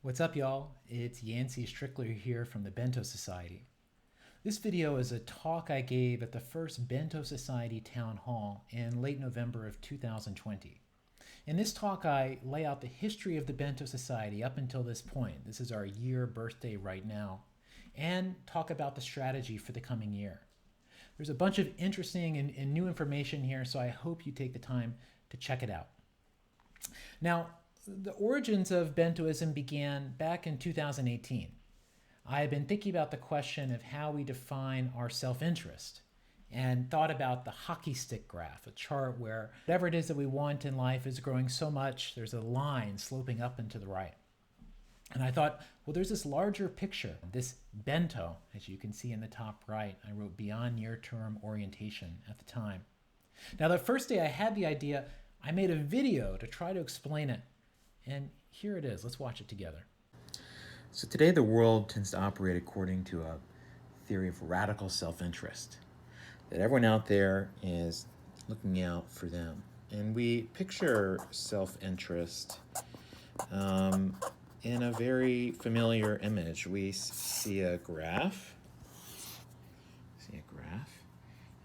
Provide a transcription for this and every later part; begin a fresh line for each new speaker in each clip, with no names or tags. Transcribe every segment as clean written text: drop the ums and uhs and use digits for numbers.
What's up, y'all? It's Yancey Strickler here from the Bento Society. This video is a talk I gave at the first Bento Society Town Hall in late November of 2020. In this talk, I lay out the history of the Bento Society up until this point. This is our year birthday right now, and talk about the strategy for the coming year. There's a bunch of interesting and new information here, so I hope you take the time to check it out. Now, the origins of Bentoism began back in 2018. I had been thinking about the question of how we define our self-interest and thought about the hockey stick graph, a chart where whatever it is that we want in life is growing so much, there's a line sloping up and to the right. And I thought, well, there's this larger picture, this bento, as you can see in the top right. I wrote beyond near-term orientation at the time. Now, the first day I had the idea, I made a video to try to explain it. And here it is. Let's watch it together.
So today the world tends to operate according to a theory of radical self-interest, that everyone out there is looking out for them. And we picture self-interest in a very familiar image. We see a graph,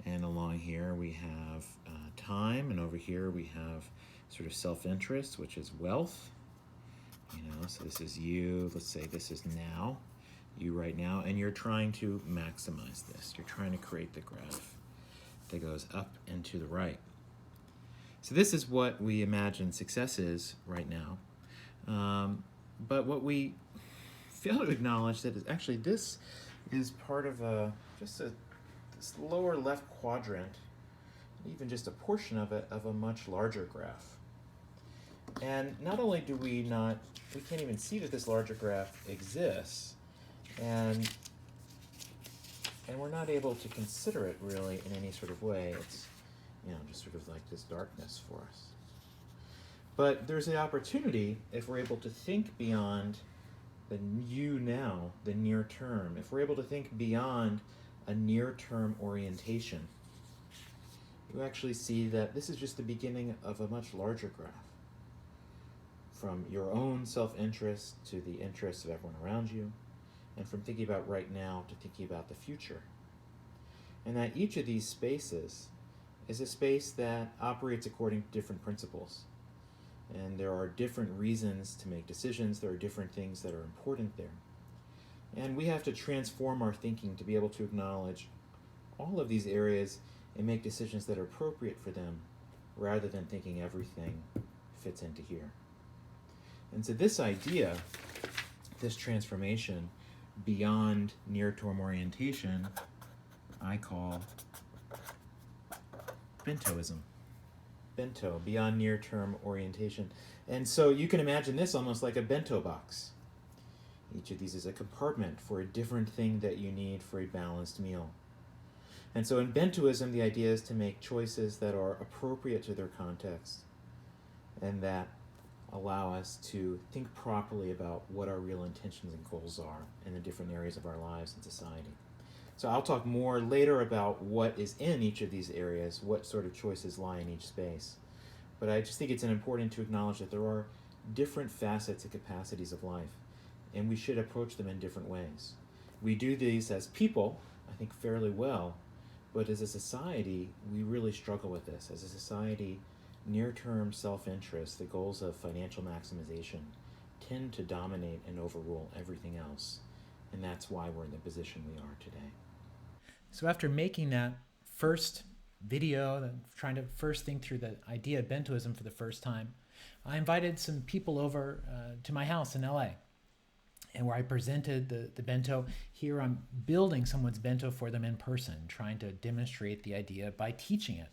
and along here we have time, and over here we have sort of self-interest, which is wealth. So this is you. Let's say this is now, you right now, and you're trying to maximize this. You're trying to create the graph that goes up and to the right. So this is what we imagine success is right now. But what we fail to acknowledge that is actually this is part of this lower left quadrant, even just a portion of it, of a much larger graph. And not only do we can't even see that this larger graph exists, and we're not able to consider it really in any sort of way. It's, just sort of like this darkness for us. But there's the opportunity, if we're able to think beyond the you now, the near term, if we're able to think beyond a near-term orientation, you actually see that this is just the beginning of a much larger graph. From your own self-interest to the interests of everyone around you, and from thinking about right now to thinking about the future. And that each of these spaces is a space that operates according to different principles. And there are different reasons to make decisions, there are different things that are important there. And we have to transform our thinking to be able to acknowledge all of these areas and make decisions that are appropriate for them, rather than thinking everything fits into here. And so this idea, this transformation beyond near-term orientation, I call Bentoism. Bento, beyond near-term orientation. And so you can imagine this almost like a bento box. Each of these is a compartment for a different thing that you need for a balanced meal. And so in Bentoism, the idea is to make choices that are appropriate to their context and that allow us to think properly about what our real intentions and goals are in the different areas of our lives and society. So I'll talk more later about what is in each of these areas, what sort of choices lie in each space. But I just think it's important to acknowledge that there are different facets and capacities of life, and we should approach them in different ways. We do these as people, I think, fairly well, but as a society, we really struggle with this. As a society, near-term self-interest, the goals of financial maximization, tend to dominate and overrule everything else. And that's why we're in the position we are today.
So after making that first video, trying to first think through the idea of Bentoism for the first time, I invited some people over to my house in LA, and where I presented the bento. Here I'm building someone's bento for them in person, trying to demonstrate the idea by teaching it.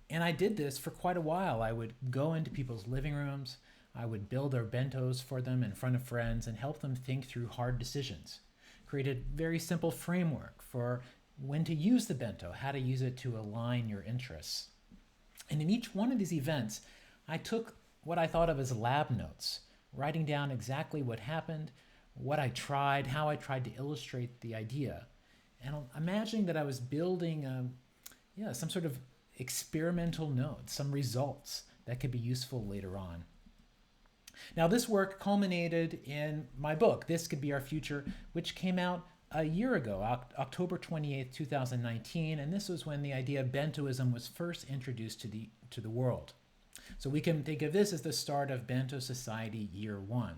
And I did this for quite a while. I would go into people's living rooms, I would build their bentos for them in front of friends and help them think through hard decisions. Created a very simple framework for when to use the bento, how to use it to align your interests. And in each one of these events, I took what I thought of as lab notes, writing down exactly what happened, what I tried, how I tried to illustrate the idea. And imagining that I was building some sort of experimental notes, some results that could be useful later on. Now, this work culminated in my book, This Could Be Our Future, which came out a year ago, October 28th, 2019, and this was when the idea of Bentoism was first introduced to the world. So we can think of this as the start of Bento Society Year 1.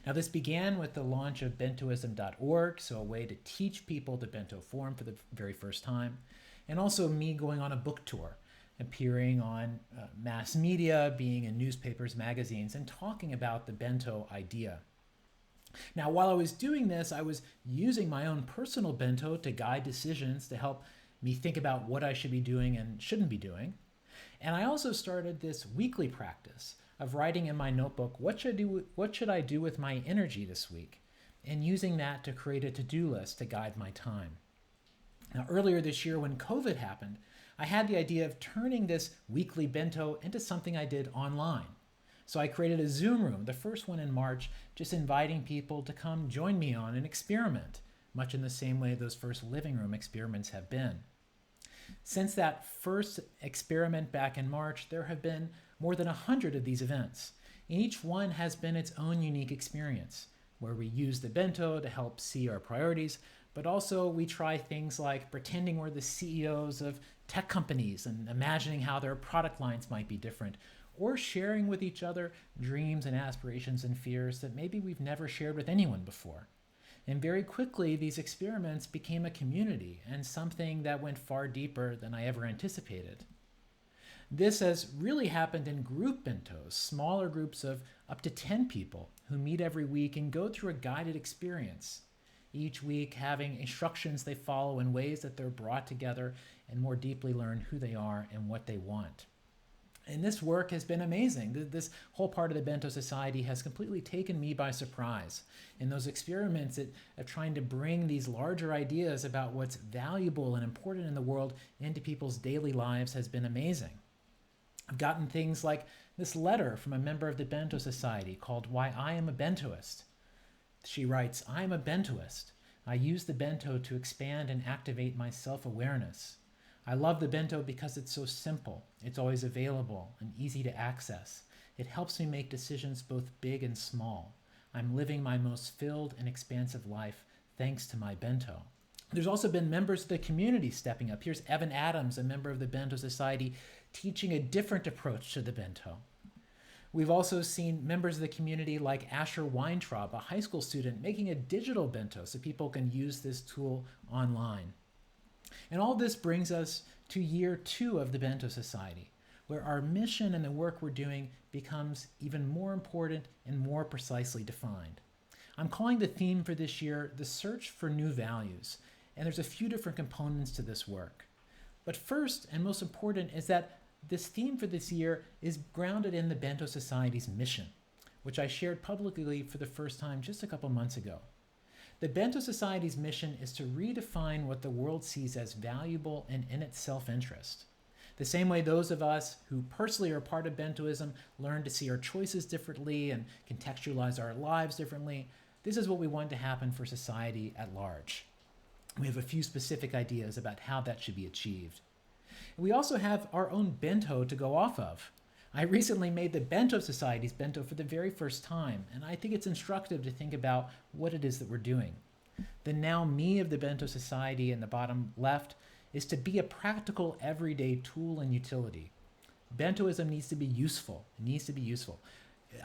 Now, this began with the launch of Bentoism.org, so a way to teach people the bento form for the very first time, and also me going on a book tour, appearing on mass media, being in newspapers, magazines, and talking about the bento idea. Now, while I was doing this, I was using my own personal bento to guide decisions to help me think about what I should be doing and shouldn't be doing. And I also started this weekly practice of writing in my notebook, what should I do with my energy this week? And using that to create a to-do list to guide my time. Now, earlier this year when COVID happened, I had the idea of turning this weekly bento into something I did online. So I created a Zoom room, the first one in March, just inviting people to come join me on an experiment, much in the same way those first living room experiments have been. Since that first experiment back in March, there have been more than 100 of these events. And each one has been its own unique experience, where we use the bento to help see our priorities, but also we try things like pretending we're the CEOs of tech companies and imagining how their product lines might be different, or sharing with each other dreams and aspirations and fears that maybe we've never shared with anyone before. And very quickly, these experiments became a community and something that went far deeper than I ever anticipated. This has really happened in group bentos, smaller groups of up to 10 people who meet every week and go through a guided experience, each week having instructions they follow in ways that they're brought together and more deeply learn who they are and what they want. And this work has been amazing. This whole part of the Bento Society has completely taken me by surprise. And those experiments of trying to bring these larger ideas about what's valuable and important in the world into people's daily lives has been amazing. I've gotten things like this letter from a member of the Bento Society called Why I Am a Bentoist. She writes, I am a Bentoist. I use the bento to expand and activate my self-awareness. I love the bento because it's so simple. It's always available and easy to access. It helps me make decisions both big and small. I'm living my most filled and expansive life thanks to my bento. There's also been members of the community stepping up. Here's Evan Adams, a member of the Bento Society, teaching a different approach to the bento. We've also seen members of the community like Asher Weintraub, a high school student, making a digital bento so people can use this tool online. And all this brings us to year 2 of the Bento Society, where our mission and the work we're doing becomes even more important and more precisely defined. I'm calling the theme for this year the search for new values, and there's a few different components to this work. But first and most important is that this theme for this year is grounded in the Bento Society's mission, which I shared publicly for the first time just a couple months ago. The Bento Society's mission is to redefine what the world sees as valuable and in its self-interest. The same way those of us who personally are part of Bentoism learn to see our choices differently and contextualize our lives differently, this is what we want to happen for society at large. We have a few specific ideas about how that should be achieved. We also have our own bento to go off of. I recently made the Bento Society's bento for the very first time, and I think it's instructive to think about what it is that we're doing. The now me of the Bento Society in the bottom left is to be a practical, everyday tool and utility. Bentoism needs to be useful. It needs to be useful.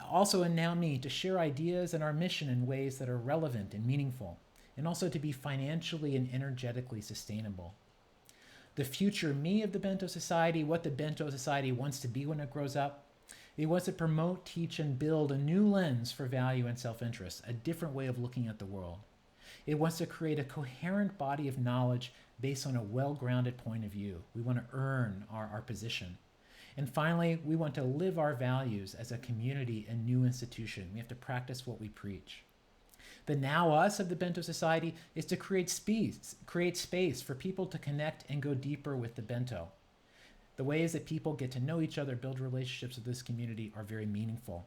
Also in now me, to share ideas and our mission in ways that are relevant and meaningful, and also to be financially and energetically sustainable. The future me of the Bento Society, what the Bento Society wants to be when it grows up. It wants to promote, teach, and build a new lens for value and self-interest, a different way of looking at the world. It wants to create a coherent body of knowledge based on a well-grounded point of view. We want to earn our position. And finally, we want to live our values as a community and new institution. We have to practice what we preach. The now us of the Bento Society is to create space for people to connect and go deeper with the bento. The ways that people get to know each other, build relationships with this community are very meaningful.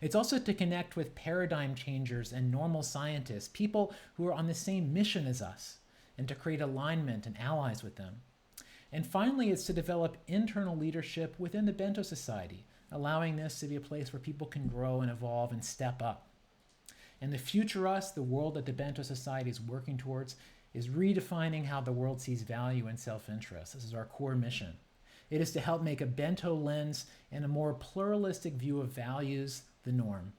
It's also to connect with paradigm changers and normal scientists, people who are on the same mission as us, and to create alignment and allies with them. And finally, it's to develop internal leadership within the Bento Society, allowing this to be a place where people can grow and evolve and step up. And the future us, the world that the Bento Society is working towards, is redefining how the world sees value and self-interest. This is our core mission. It is to help make a bento lens and a more pluralistic view of values the norm.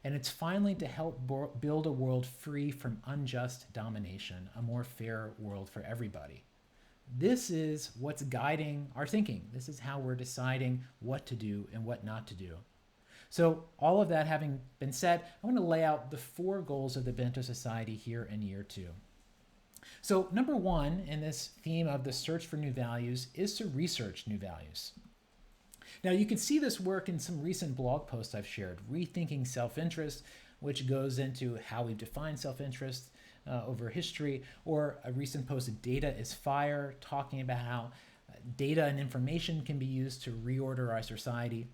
And it's finally to help build a world free from unjust domination, a more fair world for everybody. This is what's guiding our thinking. This is how we're deciding what to do and what not to do. So all of that having been said, I want to lay out the 4 goals of the Bento Society here in year 2. So number 1 in this theme of the search for new values is to research new values. Now you can see this work in some recent blog posts I've shared, Rethinking Self-Interest, which goes into how we've defined self-interest over history, or a recent post, Data is Fire, talking about how data and information can be used to reorder our society.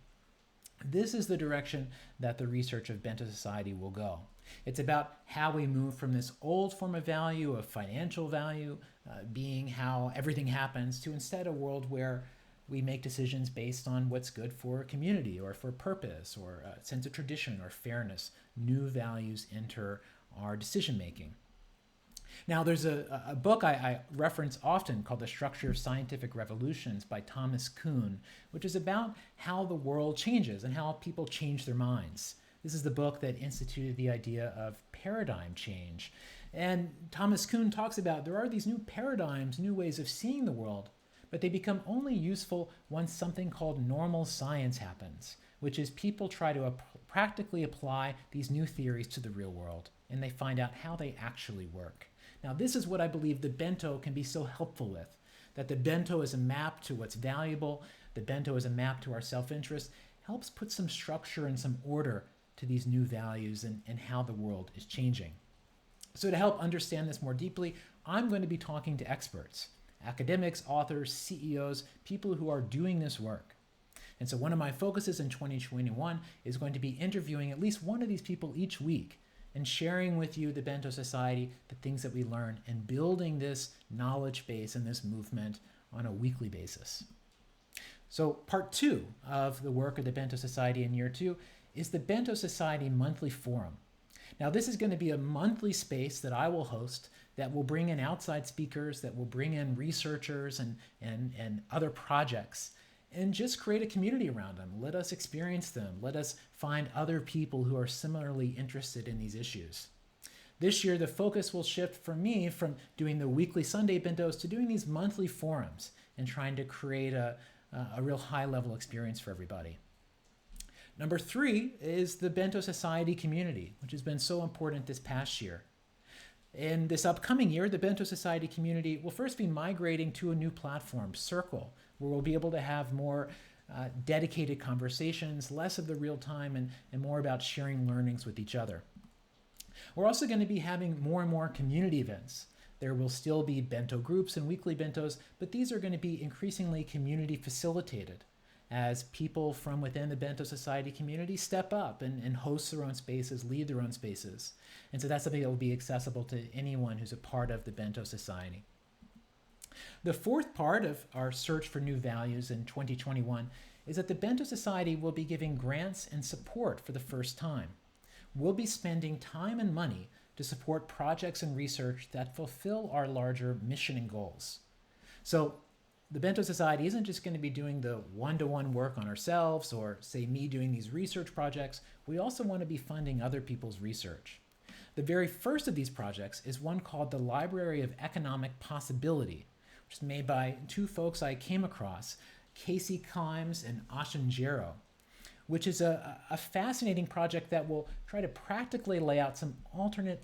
This is the direction that the research of Bento Society will go. It's about how we move from this old form of value, of financial value, being how everything happens, to instead a world where we make decisions based on what's good for a community or for purpose or a sense of tradition or fairness. New values enter our decision making. Now, there's a book I reference often called The Structure of Scientific Revolutions by Thomas Kuhn, which is about how the world changes and how people change their minds. This is the book that instituted the idea of paradigm change. And Thomas Kuhn talks about there are these new paradigms, new ways of seeing the world, but they become only useful once something called normal science happens, which is people try to practically apply these new theories to the real world, and they find out how they actually work. Now, this is what I believe the bento can be so helpful with, that the bento is a map to what's valuable, the bento is a map to our self-interest, helps put some structure and some order to these new values and how the world is changing. So to help understand this more deeply, I'm going to be talking to experts, academics, authors, CEOs, people who are doing this work. And so one of my focuses in 2021 is going to be interviewing at least one of these people each week and sharing with you, the Bento Society, the things that we learn and building this knowledge base and this movement on a weekly basis. So part 2 of the work of the Bento Society in year 2 is the Bento Society Monthly Forum. Now this is going to be a monthly space that I will host that will bring in outside speakers, that will bring in researchers and other projects, and just create a community around them. Let us experience them. Let us find other people who are similarly interested in these issues. This year, the focus will shift for me from doing the weekly Sunday bentos to doing these monthly forums and trying to create a real high-level experience for everybody. Number 3 is the Bento Society community, which has been so important this past year. In this upcoming year, the Bento Society community will first be migrating to a new platform, Circle, where we'll be able to have more dedicated conversations, less of the real time, and more about sharing learnings with each other. We're also going to be having more and more community events. There will still be bento groups and weekly bentos, but these are going to be increasingly community facilitated as people from within the Bento Society community step up and host their own spaces, lead their own spaces. And so that's something that will be accessible to anyone who's a part of the Bento Society. The 4th part of our search for new values in 2021 is that the Bento Society will be giving grants and support for the first time. We'll be spending time and money to support projects and research that fulfill our larger mission and goals. So the Bento Society isn't just going to be doing the one-to-one work on ourselves or, say, me doing these research projects. We also want to be funding other people's research. The very first of these projects is one called the Library of Economic Possibility, which is made by 2 folks I came across, Casey Kimes and Ashen Jero, which is a fascinating project that will try to practically lay out some alternate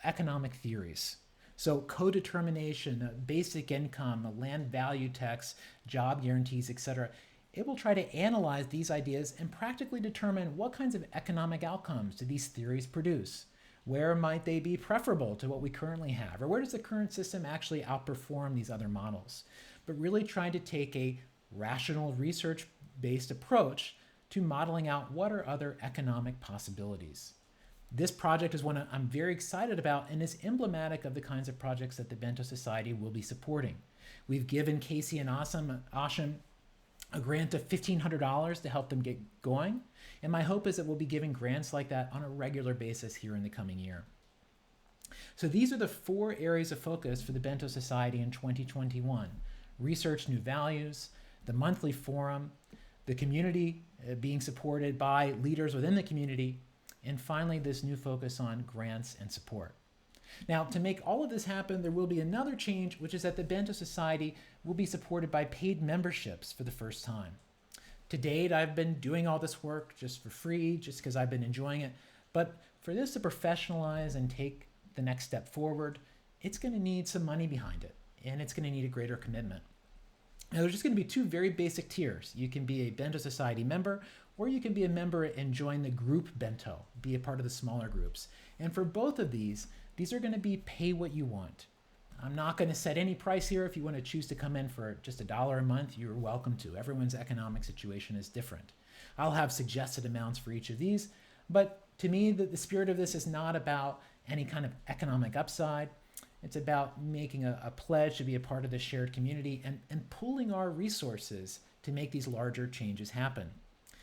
economic theories. So co-determination, basic income, land value tax, job guarantees, etc. It will try to analyze these ideas and practically determine what kinds of economic outcomes do these theories produce. Where might they be preferable to what we currently have? Or where does the current system actually outperform these other models? But really trying to take a rational research-based approach to modeling out what are other economic possibilities. This project is one I'm very excited about and is emblematic of the kinds of projects that the Bento Society will be supporting. We've given Casey and Ashen a grant of $1,500 to help them get going. And my hope is that we'll be giving grants like that on a regular basis here in the coming year. So these are the 4 areas of focus for the Bento Society in 2021. Research new values, the monthly forum, the community being supported by leaders within the community, and finally this new focus on grants and support. Now, to make all of this happen, there will be another change, which is that the Bento Society will be supported by paid memberships for the first time. To date, I've been doing all this work just for free, just because I've been enjoying it. But for this to professionalize and take the next step forward, it's going to need some money behind it, and it's going to need a greater commitment. Now, there's just going to be 2 very basic tiers. You can be a Bento Society member, or you can be a member and join the group Bento, be a part of the smaller groups. And for both of these are going to be pay what you want. I'm not going to set any price here. If you want to choose to come in for just $1 a month, you're welcome to. Everyone's economic situation is different. I'll have suggested amounts for each of these, but to me, the spirit of this is not about any kind of economic upside. It's about making a pledge to be a part of the shared community and pooling our resources to make these larger changes happen.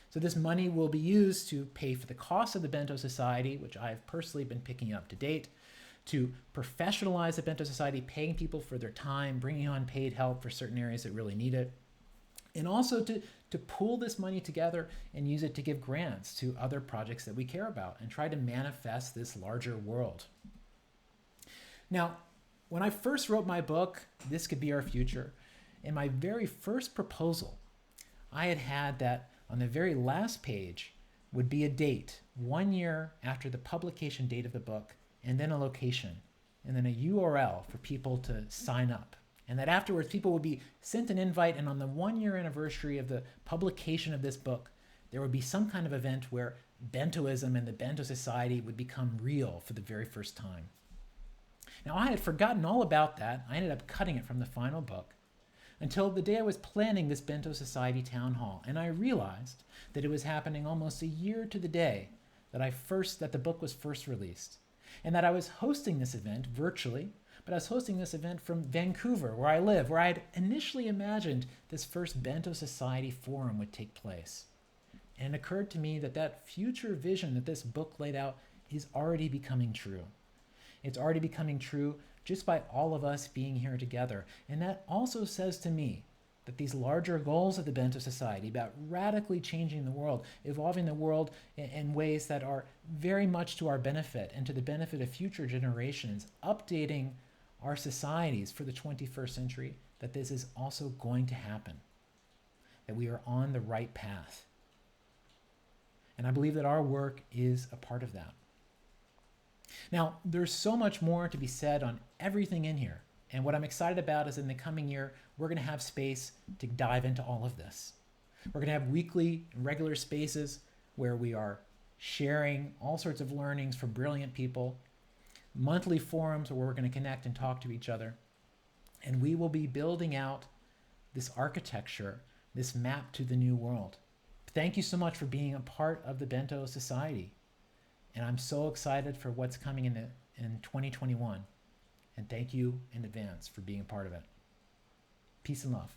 So this money will be used to pay for the cost of the Bento Society, which I've personally been picking up to date, to professionalize the Bento Society, paying people for their time, bringing on paid help for certain areas that really need it, and also to pool this money together and use it to give grants to other projects that we care about and try to manifest this larger world. Now, when I first wrote my book, This Could Be Our Future, in my very first proposal, I had that on the very last page would be a date, 1 year after the publication date of the book, and then a location, and then a URL for people to sign up. And that afterwards, people would be sent an invite, and on the 1-year anniversary of the publication of this book, there would be some kind of event where Bentoism and the Bento Society would become real for the very first time. Now, I had forgotten all about that. I ended up cutting it from the final book until the day I was planning this Bento Society Town Hall, and I realized that it was happening almost a year to the day that the book was first released, and that I was hosting this event virtually, but I was hosting this event from Vancouver, where I live, where I had initially imagined this first Bento Society forum would take place. And it occurred to me that that future vision that this book laid out is already becoming true. It's already becoming true just by all of us being here together. And that also says to me that these larger goals of the Bento Society about radically changing the world, evolving the world in ways that are very much to our benefit and to the benefit of future generations, updating our societies for the 21st century, that this is also going to happen, that we are on the right path. And I believe that our work is a part of that. Now, there's so much more to be said on everything in here. And what I'm excited about is in the coming year, we're going to have space to dive into all of this. We're going to have weekly and regular spaces where we are sharing all sorts of learnings from brilliant people, monthly forums where we're going to connect and talk to each other. And we will be building out this architecture, this map to the new world. Thank you so much for being a part of the Bento Society. And I'm so excited for what's coming in 2021. And thank you in advance for being a part of it. Peace and love.